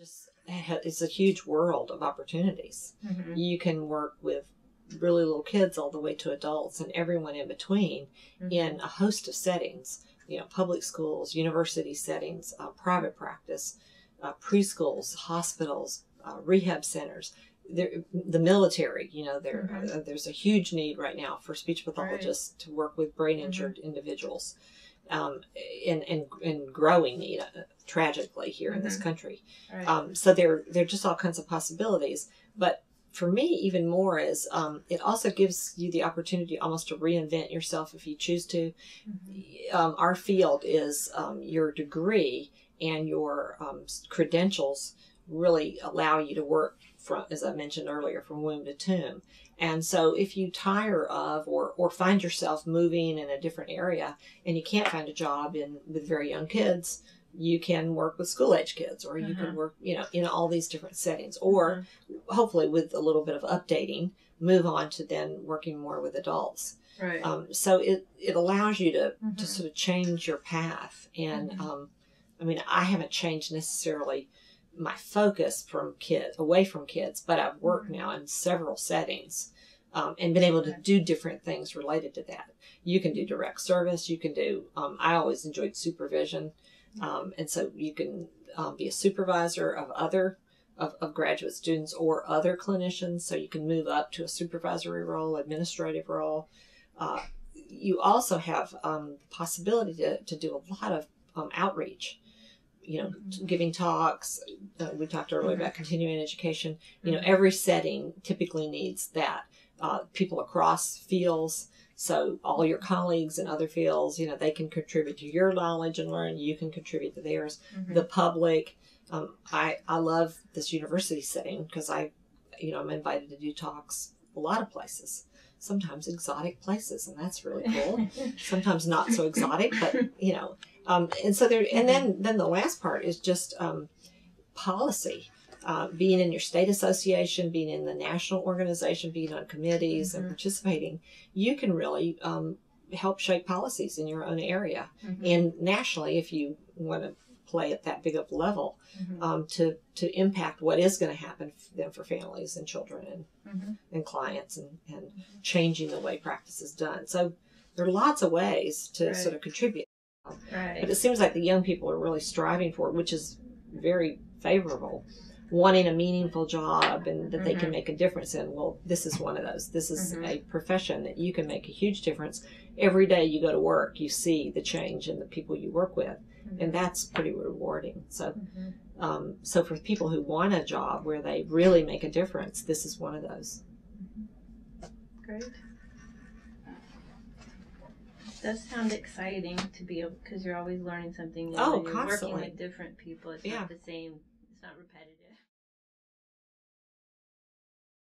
just it's a huge world of opportunities. Mm-hmm. You can work with really little kids all the way to adults and everyone in between in a host of settings. You know, public schools, university settings, private practice, preschools, hospitals, rehab centers, the military. You know, there's a huge need right now for speech pathologists to work with brain injured individuals, and growing need, tragically, here in this country. Right. So there are just all kinds of possibilities. But for me, even more is it also gives you the opportunity almost to reinvent yourself if you choose to. Our field is your degree and your credentials really allow you to work from, as I mentioned earlier, from womb to tomb. And so if you tire of or find yourself moving in a different area and you can't find a job with very young kids, you can work with school-age kids, or you can work, you know, in all these different settings, or hopefully with a little bit of updating, move on to then working more with adults. Right. So it allows you to sort of change your path. And I mean, I haven't changed necessarily my focus from away from kids, but I've worked now in several settings and been able to do different things related to that. You can do direct service. You can do, I always enjoyed supervision. And so you can be a supervisor of other of graduate students or other clinicians. So you can move up to a supervisory role, administrative role. You also have the possibility to do a lot of outreach. You know, giving talks. We talked earlier about continuing education. You know, every setting typically needs that. People across fields. So all your colleagues in other fields, you know, they can contribute to your knowledge and learn. You can contribute to theirs. The public. I love this university setting because I'm invited to do talks a lot of places. Sometimes exotic places, and that's really cool. Sometimes not so exotic, but you know. And so there, and then the last part is just policy. Being in your state association, being in the national organization, being on committees and participating, you can really help shape policies in your own area and nationally, if you want to play at that big of a level, to impact what is going to happen then for families and children and clients and changing the way practice is done. So there are lots of ways to sort of contribute. But it seems like the young people are really striving for it, which is very favorable, wanting a meaningful job and that they can make a difference in. Well, this is one of those. This is a profession that you can make a huge difference. Every day you go to work, you see the change in the people you work with, and that's pretty rewarding. So, so for people who want a job where they really make a difference, this is one of those. Great. It does sound exciting to be able, because you're always learning something new. Oh, and you're constantly. working with different people. It's not the same. It's not repetitive.